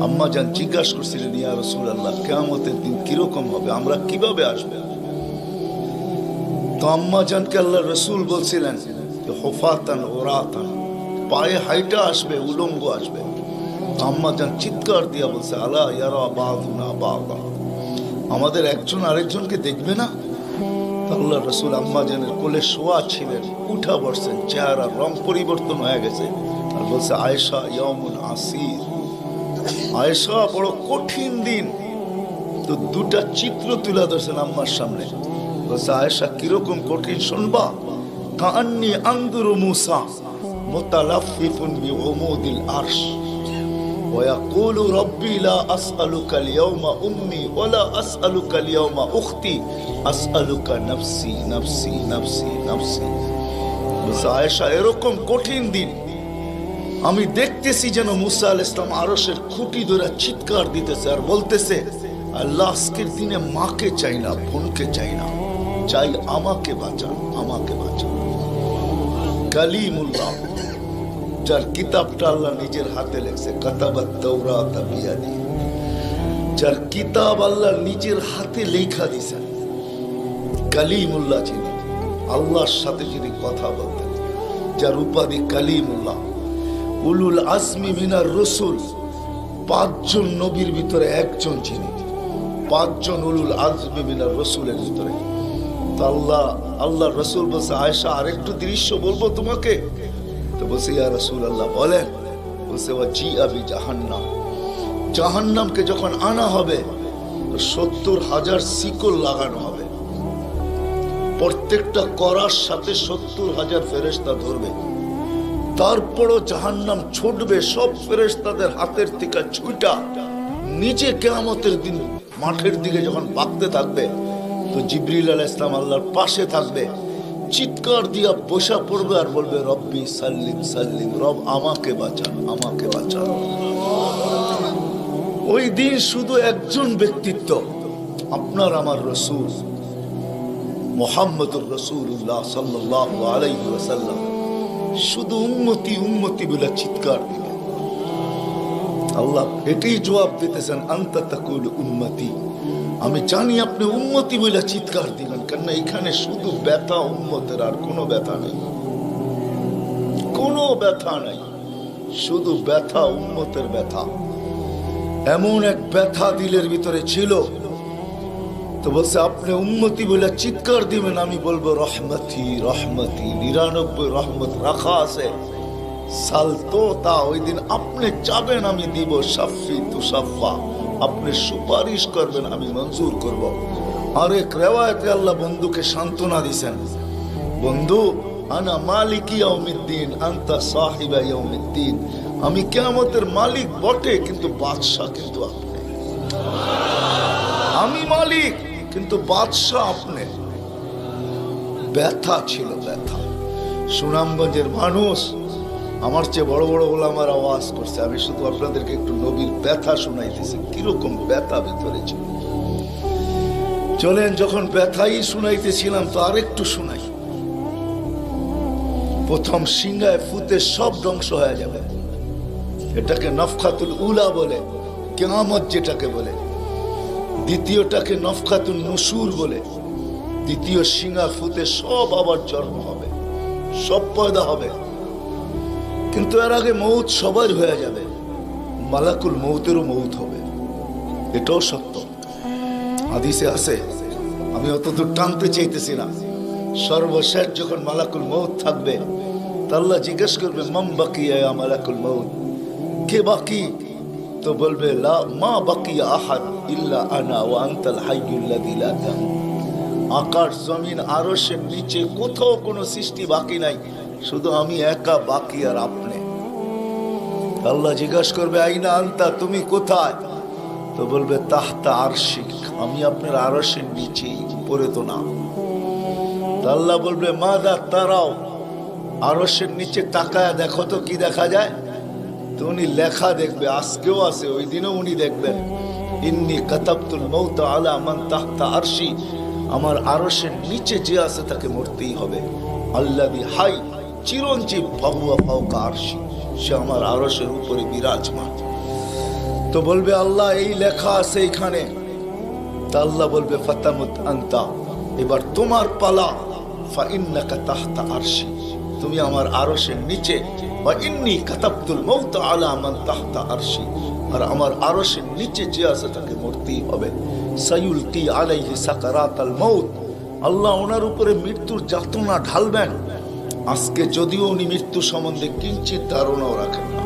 আম্মা জান জিজ্ঞাসা করছিলেন, ইয়া রাসূলুল্লাহ, কিয়ামতের দিন কিরকম হবে, আমরা কিভাবে আসবে? তো আম্মা জানকে আল্লাহ রসুল বলছিলেন যে হুফাতান ওরাতান, পায়ে হাইটা আসবে, উলঙ্গ আসবে। আম্মা জান চিৎকার দিয়া বলছে, আলা ইয়ারা বাদুনা বাদা, আমাদের একজন আরেকজনকে দেখবে না? আল্লাহ রসুল আম্মা জানের কোলে শোয়া ছিলেন, উঠা বসছেন, চেহারা রং পরিবর্তন হয়ে গেছে, আর বলছে, আয়েশা ইয়াউমুন আসির, আয়েশা বড় কঠিন দিন। তো দুটা চিত্র তুলে ধরছেন আম্মার সামনে, বলছে, আয়েশা কিরকম কঠিন শুনবা? কান্নি আনদুরু মুসা মুতালাফিফুন বিউমুদিল আরশ ওয়া ইয়াকুলু রব্বি লা আসআলুকা আল-ইয়াওমা উম্মি ওয়া লা আসআলুকা আল-ইয়াওমা উখতি আসআলুকা নাফসি নাফসি নাফসি নাফসি। বলছে, আয়েশা এরকম কঠিন দিন আমি দেখতেছি যেন মুসা আলাইহিস সালাম আরশের খুঁটি ধরে চিৎকার দিতেছে আর বলতেছে, আল্লাহ আজকের দিনে মাকে চাই না, বোনকে চাই না, চাই আমাকে বাঁচান, আমাকে বাঁচান। কালিমুল্লাহ, যার কিতাবটা আল্লাহ নিজের হাতে লেখছে, কাতাবাত তাওরাত বিয়াদি, যার কিতাব আল্লাহ নিজের হাতে লেখা দিয়েছেন, কালিমুল্লাহ যিনি, আল্লাহর সাথে যিনি কথা বলতেন, যার উপাধি কালিমুল্লাহ, উলুল আজমি মিনার রসুল, 5 জন নবীর ভিতরে একজন যিনি, 5 জন উলুল আজমি মিনার রসুলের ভিতরে। তো আল্লাহ রসুল বলছে, আয়েশা আরেকটু দৃশ্য বলবো তোমাকে? তো বলছে, ইয়া রাসূলুল্লাহ বলেন। বলছে, ওয়াজিআ বিজাহান্নাম, জাহান্নামকে যখন আনা হবে 70,000 শিকল লাগানো হবে, প্রত্যেকটা করার সাথে 70,000 ফেরেশতা ধরবে, তারপরও জাহান্নাম ছুটবে সব ফেরেশতাদের হাতের থেকে ছুটা, নিচে কিয়ামতের দিন মাঠের দিকে যখন ভাগতে থাকবে, তো জিবরিল আলাইহিস সালাম আল্লাহর পাশে থাকবে, চিৎকার দিয়া বসা পড়বে আর বলবে, রব্বি সাল্লিম সাল্লিম, রব আমাকে বাঁচান, আমাকে বাঁচান। ওই দিন শুধু একজন ব্যক্তিত্ব, আপনার আমার রসূল মুহাম্মদুর রাসূলুল্লাহ সাল্লাল্লাহু আলাইহি ওয়াসাল্লাম শুধু উম্মতি উম্মতি বলে চিৎকার দিবে। আল্লাহ এটাই জবাব দিতেছেন, আনতা তাকুলু উম্মতি, আমি জানি আপনি উম্মতি বলে চিৎকার দিবেন, কেন এখানে শুধু ব্যথা উম্মতের, আর কোনো ব্যথা নেই, কোনো ব্যথা নাই, শুধু ব্যথা উম্মতের ব্যথা। এমন এক ব্যথা দিলের ভিতরে ছিল, তো বলছে আপনি উম্মতি বলে চিৎকার দিবেন, আমি বলবো রহমতি রহমতি, 99 রহমত রাখা আছে, সালতো তা, ওই দিন আপনি চাবেন আমি দিব, শাফি তুসাফা, আপনি সুপারিশ করবেন আমি মঞ্জুর করব। আরেক রিওয়ায়াতে আল্লাহ বন্ধুকে সান্ত্বনা দিয়েছেন, বন্ধু আনা মালিকি ইয়াউমিদ্দিন আনতা সাহিবা ইয়াউমিদ্দিন, আমি কিয়ামতের মালিক বটে কিন্তু বাদশা কিন্তু আপনি, আমি মালিক কিন্তু বাদশা আপনি। ব্যথা ছিল, ব্যথা। সুনামগঞ্জের মানুষ আমার চেয়ে বড় বড় ওলামার আওয়াজ করছে, আমি শুধু আপনাদেরকে একটু নবীর ব্যথা শুনাইতেছি, কিরকম ব্যথা ভিতরে ছিল। চলেন, যখন ব্যথাই শুনাইতেছিলাম তো আরেকটু শুনাই। প্রথম সিংহায় ফুতে সব ধ্বংস হয়ে যাবে, এটাকে নফখাতুল উলা বলে, কিয়ামত যেটাকে বলে। দ্বিতীয়টাকে নফখাতুন নুশুর বলে, দ্বিতীয় সিংহা ফুতে সব আবার জন্ম হবে, সব পয়দা হবে, কিন্তু এর আগে মৌত সবার হয়ে যাবে, মালাকুল মৌতেরও মৌত হবে, এটাও সত্য, হাদিসে আছে। আমি অতদূর টানতে চাইতেছি না। সর্বশেষ যখন মালাকুল মৌত থাকবে, তা আল্লাহ জিজ্ঞেস করবে, মাম বাকিয়া ইয়া মালাকুল মৌত, কে বাকি? তো বলবে, লা মা বাকিয়া আহাদ ইল্লা আনা ওয়া আনতাল হাইয়ুল লাযী লা তামুত। আকাশ জমিন আরশের নিচে কোথাও কোনো সৃষ্টি বাকি নাই, শুধু আমি একা বাকি আর আপনি। আল্লাহ জিজ্ঞাসা করবে, আইনা আনতা, তুমি কোথায়? তো বলবে, তাহতা আরশিক, আমি আপনার আরশের নিচে, পড়ে তো না। আল্লাহ বলবে, মাদা তারাও, আরশের নিচে তাকায় দেখো তো কি দেখা যায়? তো উনি লেখা দেখবে, আজকেও আছে, ওই দিনও উনি দেখবেন, ইন্নী কাতাবতুল মৌত আলা মান তাহতা আরশি, আমার আরশের নিচে যে আছে তাকে মরতেই হবে। আল্লাযী হাই চিরঞ্জীব ফাহুয়া ফাওকা আরশি, সে আমার আরশের উপরে বিরাজমান। তো বলবে আল্লাহ এই লেখা আছে এখানে, তা আল্লাহ বলবে ফাতামুত আনতা, এবার তোমার পালা। ফাইন্নাকা তাহতা আরশি, তুমি আমার আরশের নিচে। ওয়া ইন্নী কাতাবতুল মাউত আলা মান তাহতা আরশি, আর আমার আরশের নিচে যে আছে তাকে মরতেই হবে। সায়ুলকি আলাইহি সাকারাতাল মাউত, আল্লাহ ওনার উপরে মৃত্যুর যাতনা ঢালবেন। আজকে যদিও উনি মৃত্যু সম্বন্ধে কিঞ্চিত ধারণাও রাখেন না,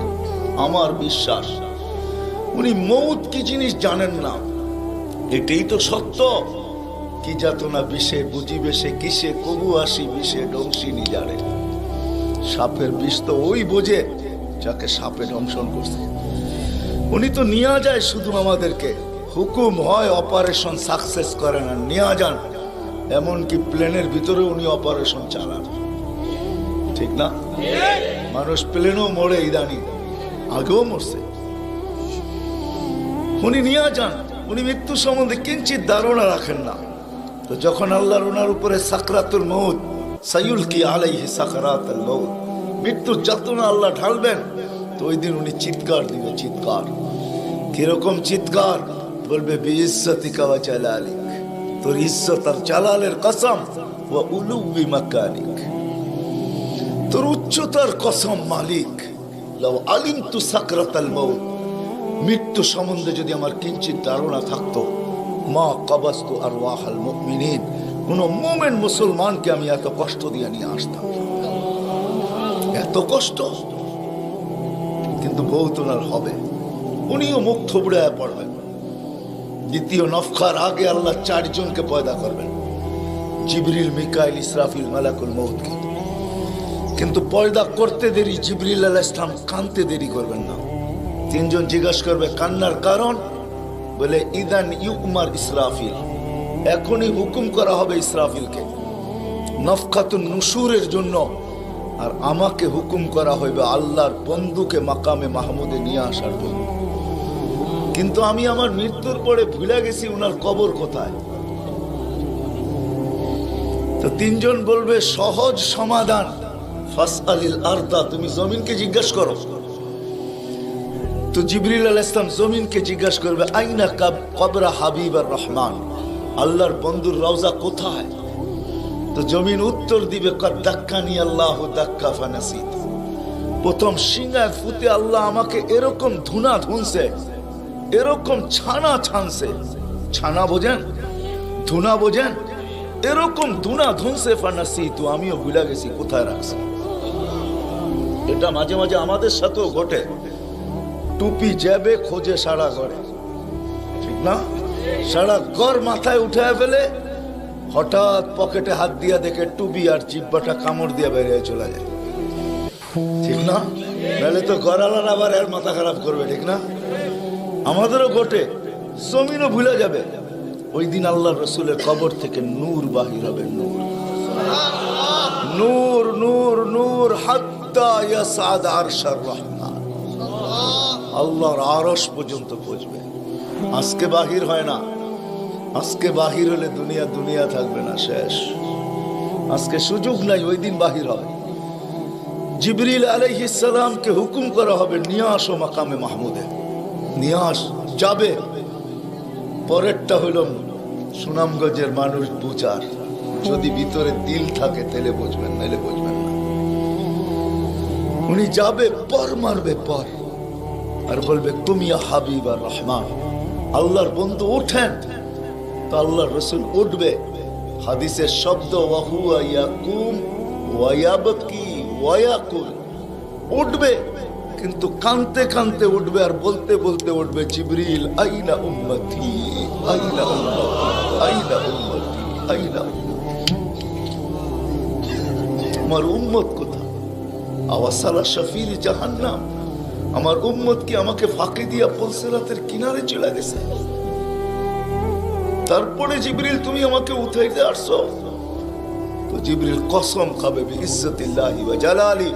আমার বিশ্বাস উনি মৌত কি জিনিস জানেন না, এটাই তো সত্য। কি যাতনা বিষে বুঝিবে সে কিসে, কবু আসি বিষে ডংসিনি জানে। সাপের বিষ তো ওই বোঝে যাকে সাপে দংশন করছে। উনি তো নিয়ে যায় শুধু আমাদেরকে, হুকুম হয় অপারেশন সাকসেস করে না, নিয়ে যান। এমনকি প্লেনের ভিতরে উনি অপারেশন চালান, ঠিক না? মানুষ প্লেনও মরে ইদানি, আগেও মরছে। উনি নিয়ে যান, উনি মৃত্যু সম্বন্ধে কিঞ্চিত ধারণা রাখেন না। তো যখন আল্লাহর ওনার উপরে সাকরাতুল মউত, সায়ুলকি আলাইহি সাকরাতুল মউত, মৃত্যুর যাতনা আল্লাহ ঢালবেন, তো ওই দিন উনি চিৎকার দিবে, চিৎকার। কিরকম চিৎকার? বলবে বিইজ্জতিকা ওয়া জালালিক, তোর ইজ্জত আর জালালের কসম, ওয়া উলুবি মাকানিক, তোর উচ্চতার কসম মালিক। লাউ আলিমতু সাকরাতাল মউত, মৃত্যু সম্বন্ধে যদি আমার কিঞ্চিত ধারণা থাকতো, মা কাবাস্তু আরওয়াহাল মুমিনিন, কোন মুমিন মুসলমানকে আমি এত কষ্ট দিয়ে নিয়ে আসতাম, এত কষ্ট। কিন্তু বহুত ওনার হবে, উনিও মুখ থুবড়ায় পড়বেন। দ্বিতীয় নফখার আগে আল্লাহ 4 জনকে পয়দা করবেন, জিবরিল, মিকাইল, ইসরাফিল, মালাকুল মউতকে। কিন্তু পয়দা করতে দেরি, জিবরিল আলাইহিস সালাম কানতে দেরি করবেন না। 3 জন জিজ্ঞাসা করবে কান্নার কারণ, বলে ইদান ইউমার ইসরাফিল, এখনই হুকুম করা হবে ইসরাফিলকে নফখাতুন নুশুরের জন্য, আর আমাকে হুকুম করা হইবে আল্লাহর বন্ধুকে মাকামে মাহমুদে নিয়ে আসার জন্য। কিন্তু আমি আমার মৃত্যুর পরে ভুলে গেছি উনার কবর কোথায়। তো 3 জন বলবে সহজ সমাধান, ফাসআলিল আরদা, তুমি জমিনকে জিজ্ঞাসা করো। তো জিবরিল আলাইহিস সালাম জমিনকে জিজ্ঞাসা করবে আইনা কবরা হাবিবার রহমান, আল্লাহর বন্ধুর রওজা কোথায়? তো জমিন উত্তর দিবে কদ দাক্কানি আল্লাহু দাক্কা ফানাসিত, প্রথম সিংহায় ফুতে আল্লাহ আমাকে এরকম ধুনা ধুনছে, এরকম ছানা ছানছে। ছানা বোঝেন? ধুনা বোঝেন? এরকম ধুনা ধুনছে, ফানাসিত, আমিও ভুলে গেছি কোথায় রাখছি। এটা মাঝে মাঝে আমাদের সাথেও ঘটে। টুপি যাবে খোঁজে সারা ঘরে, ঠিক না? সারা ঘর মাথায় উঠে ফেলে, হঠাৎ পকেটে হাত দিয়া দেখে টুপি আর জিব্বাটা কামড় দিয়ে বেরিয়ে চলে যায়, ঠিক না? নাহলে তো ঘরালার আবার এর মাথা খারাপ করবে, ঠিক না? আমাদেরও ঘটে, জমিনও ভুলে যাবে। ওই দিন আল্লাহ রসুলের কবর থেকে নূর বাহির হবে, নূর নূর নূর নূর, হাত্তা ইয়াসাদ আরশার রহমান, আল্লাহর আরশ পর্যন্ত পৌঁছবে। আজকে বাহির হয় না, আজকে বাহির হলে দুনিয়া দুনিয়া থাকবে না, শেষ। আজকে সুযোগ নাই, ওই দিন বাহির হবে। জিবরিল আলাইহিস সালামকে হুকুম করা হবে নিয়ে আসো মাকামে মাহমুদে, নিয়ে আস, যাবে। পরেরটা হইল সুনামগঞ্জের মানুষ বুঝার, যদি ভিতরে দিল থাকে তাহলে বুঝবেন, নাহলে বুঝবেন না। উনি যাবে, পর মারবে পর, আর বলবে তুমি হাবিব আর রহমান, আল্লাহর বন্ধু ওঠেন। তো আল্লাহর রসুল উঠবে, হাদিসের শব্দ ওয়াহুয়া ইয়াকুম ওয়া ইয়াবকি ওয়া ইয়াকুল, উঠবে কিন্তু কানতে কানতে উঠবে, আর বলতে বলতে উঠবে জিবরিল আইনা উম্মতি আইনা উম্মতি আইনা উম্মতি আইনা, আমার উম্মত কোথায়? আওয়াসালা শাফির জাহান্নাম, আমার উম্মত কি আমাকে ফাঁকি দিয়া পুলসিরাতের কিনারে চলে গেছে? তারপরে জিবরিল তুমি আমাকে উঠাইতে আসছো। তো জিবরিল কসম খাবে বিইজ্জতিল্লাহি ওয়া জালালি,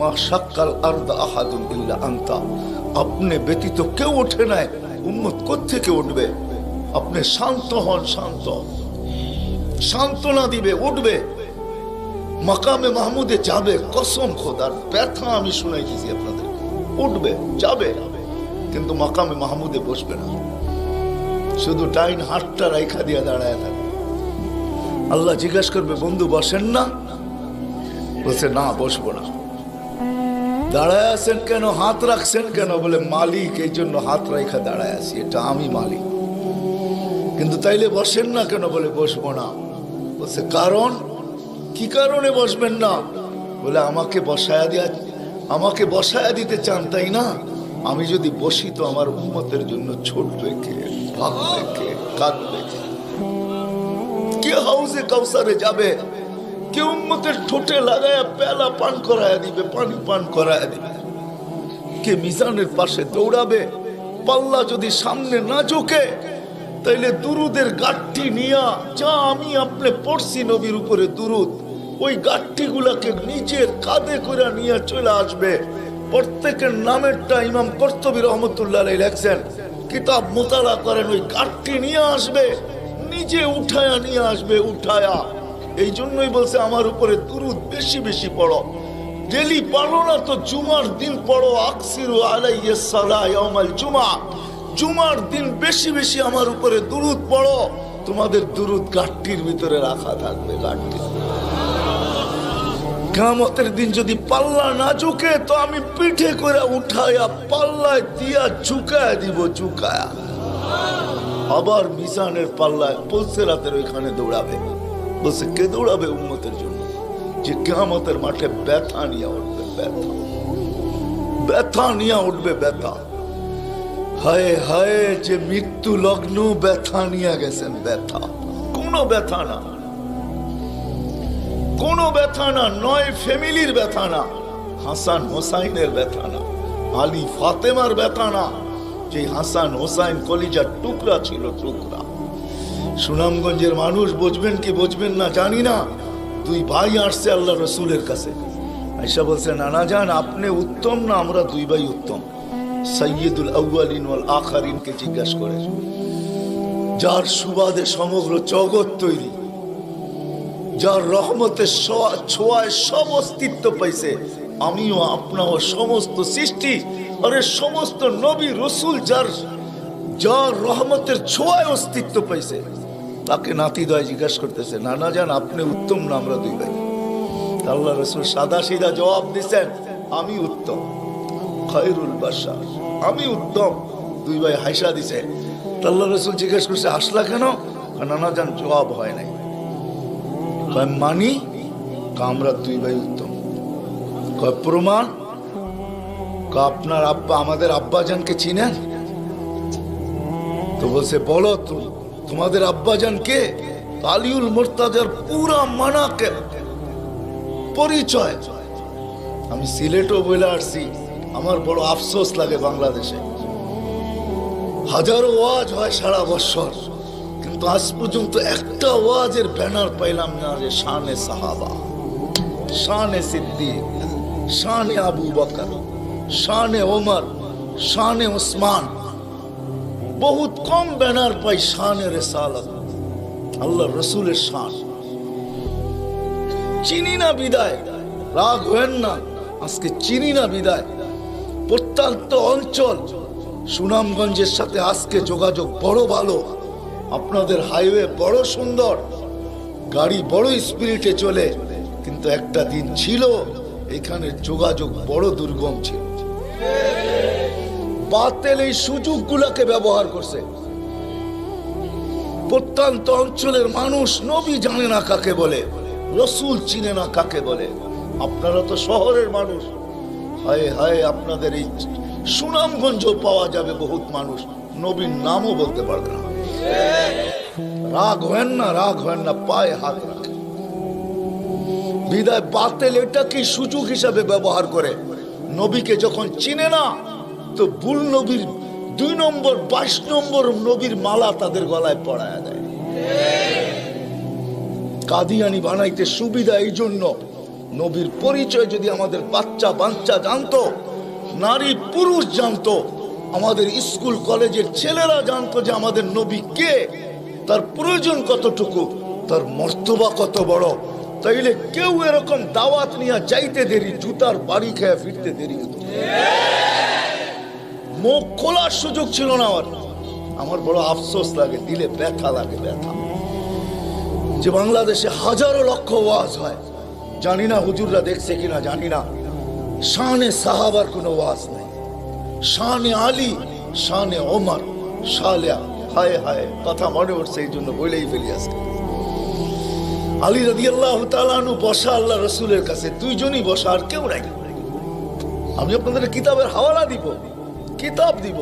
মা শাক্কাল আরদা আহাদুন ইল্লা আনতা, আপনি ব্যতীত কেউ ওঠে নাই, উম্মত কোত্থেকে উঠবে? আপনি শান্ত হন, শান্ত, সান্ত্বনা দিবে, উঠবে, মাকামে মাহমুদে যাবে। কসম খোদার, ব্যথা আমি শুনাইতেছি আপনাদের, উঠবে, যাবে। কিন্তু মাকামে মাহমুদে বসবে না, শুধু ডাইন হাতটা রাইখা দিয়া দাঁড়ায় থাকবে। আল্লাহ জিজ্ঞাসা করবে, বন্ধু বসেন না? বলছে, না বসবো না। দাঁড়ায় আছেন কেন, হাত রাখছেন কেন? বলে, মালিক এই জন্য হাত রাইখা দাঁড়ায় আছি, এটা আমি মালিক। কিন্তু তাইলে বসেন না কেন? বলে, বসবো না। বলছে, কারণ কি কারণে বসবেন না? বলে, আমাকে বসায়া দিতে চান তাই না? আমি যদি বসি তো আমার উম্মতের জন্য ছোটবে কে, ভাববে কে, কাঁদবে কে? হাউজে কাউসারে যাবে কে? উম্মতের ঠোঁটে লাগায়া পেলা পান করায়া দিবে, পানি পান করায়া দিবে কে? মিজানের পাশে দৌড়াবে। পাল্লা যদি সামনে না ঝুঁকে তাইলে দুরুদের গাঠটি নিয়া, যা আমি আপনি পড়ছি নবীর উপরে দুরুদ, ওই গাঠটি গুলাকে নিজের কাঁধে করে নিয়ে চলে আসবে। প্রত্যেকের নামেরটা ইমাম কর্তুবী রহমতুল্লাহ আলাইহি লেখছেন, কিতাব মোতালা করেন, ওই গাঠটি নিয়ে আসবে, নিজে উঠায়া নিয়ে আসবে, উঠায়া। এই জন্যই বলছে আমার উপরে দুরুদ বেশি বেশি পড়ো। ডেলি পড়ো না তো জুমার দিন পড়ো, আকসিরু আলাইহিস সালাহ ইয়াউমাল জুমা। জুমার দিন বেশি বেশি আমার উপরে দুরুদ পড়ো, তোমাদের দুরুদ গাঠটির ভিতরে রাখা থাকবে। গাঠটি কিয়ামতের দিন যদি পাল্লা না ঝুঁকে তো আমি পিঠে করে উঠায়া পাল্লায় দিয়া ঝুঁকায়া দিব, ঝুঁকায়া। আবার মিজানের পাল্লায় পুলসিরাতের ওইখানে দৌড়াবে। বলছে, কে দৌড়াবে উম্মতের জন্য? যে কিয়ামতের মাঠে ব্যথা নিয়ে উঠবে, ব্যথা, ব্যথা নিয়ে উঠবে, ব্যথা। হায় হায়, যে মৃত্যু লগ্ন ব্যথা নিয়ে গেছেন, ব্যথা। কোনো ব্যথা না, কোনো ব্যথা না, নয় ফ্যামিলির ব্যথা না, হাসান হোসাইনের ব্যথা না, আলী ফাতেমার ব্যথা না, যে হাসান হোসাইন কলিজার টুকরা ছিল, টুকরা। সুনামগঞ্জের মানুষ বুঝবেন কি বুঝবেন না জানি না, দুই ভাই আসছে আল্লাহ রসুলের কাছে, আয়েশা বলছে, নানা জান আপনি উত্তম না আমরা দুই ভাই উত্তম? সাইয়্যিদুল আউয়ালিন ওয়াল আখিরিনকে জিজ্ঞাসা করে, যার সুবাদে সমগ্র জগৎ তৈরি, যার রহমতের ছোঁয়ায় সব অস্তিত্ব পাইছে, আমিও আপনাও সমস্ত সৃষ্টি, আরে সমস্ত নবী রসুল যার রহমতের ছোঁয়ায় অস্তিত্ব পাইছে, তাকে নাতি দয় জিজ্ঞাসা করতেছে, নানা জান আপনি উত্তম না আমরা দুই ভাই? আল্লাহ রসুল সাদা সিধা জবাব দিচ্ছেন, আমি উত্তম, খায়রুল বাশার, আমি উত্তম। দুই ভাই হাসা দিছে। আল্লাহ রসুল জিজ্ঞেস করছে, আসলা কেন? নানা জান জবাব হয় নাই। মানি আমরা দুই ভাই উত্তম। প্রমাণ? আপনার আব্বা, আমাদের আব্বাজানকে চিনেন? তো বলছে, বলো তোমাদের আব্বাজান কে? আলিউল মুর্তাজার পুরা মানাকে পরিচয়। আমি সিলেটও বলে আসছি, আমার বড় আফসোস লাগে, বাংলাদেশে হাজারো ওয়াজ হয় সারা বছর, কিন্তু আজ পর্যন্ত একটা ওয়াজের ব্যানার পাইলাম না যে শানে সাহাবা, শানে সিদ্দিক, শানে আবু বকর, শানে ওমর, শানে ওসমান। বহুত কম ব্যানার পাই শানে রিসালাত, আল্লাহ রসুলের শান। চিনি না বিদায়, রাগ হবেন না, আজকে চিনি না বিদায়। প্রত্যন্ত অঞ্চল সুনামগঞ্জের সাথে আজকে যোগাযোগ বড় ভালো, আপনাদের হাইওয়ে বড় সুন্দর, গাড়ি বড় স্পিরিটে চলে, কিন্তু একটা দিন ছিল এখানে যোগাযোগ বড় দুর্গম ছিল। বাতিল এই সুযোগগুলোকে ব্যবহার করছে। প্রত্যন্ত অঞ্চলের মানুষ নবী জানে না কাকে বলে, রসুল চিনে না কাকে বলে। আপনারা তো শহরের মানুষ, হায় হায়, আপনাদের এই সুনামগঞ্জ পাওয়া যাবে বহুত মানুষ নবীর নামও বলতে পারবে না। রাগ হয় না, রাগ হয় না, পায়ে হাত রাখে। বিদায় বাতিল এটাকে সুযোগ হিসাবে ব্যবহার করে। নবীকে যখন চিনে না তো ভুল নবীর 2 নম্বর 22 নম্বর নবীর মালা তাদের গলায় পড়ায়া দেয়। কাদিয়ানি বানাইতে সুবিধা এই জন্য, নবীর পরিচয় যদি আমাদের বাচ্চা বাচ্চা জানতো, নারী পুরুষ জানতো, আমাদের স্কুল কলেজের ছেলেরা জানতো যে আমাদের নবী কে, তার প্রয়োজন কতটুকু, তার মর্তবা কত বড়, তাইলে কেউ এরকম দাওয়াত নিয়ে যাইতে দেরি, জুতার বাড়ি খেয়ে ফিরতে দেরি হতো। মুখ খোলার সুযোগ ছিল না আমার। আমার বড় আফসোস লাগে, দিলে ব্যথা লাগে, ব্যথা যে বাংলাদেশে হাজারো লক্ষ ওয়াজ হয়, জানি না হুজুররা দেখছে কিনা জানি না, শানে সাহাবার কোনো ওয়াজ নেই, শানে আলী, শানে ওমর, শালিয়া, হায় হায় কথা মনে উঠছে, এই জন্য বলেই ফেলি আজকে। আলী রাদিয়াল্লাহু তাআলা আনহু বসা আল্লাহ রসুলের কাছে, দুইজনই বসা, আর কেউ নাই। আমি আপনাদের কিতাবের হাওয়ালা দিব, কিতাব দিব।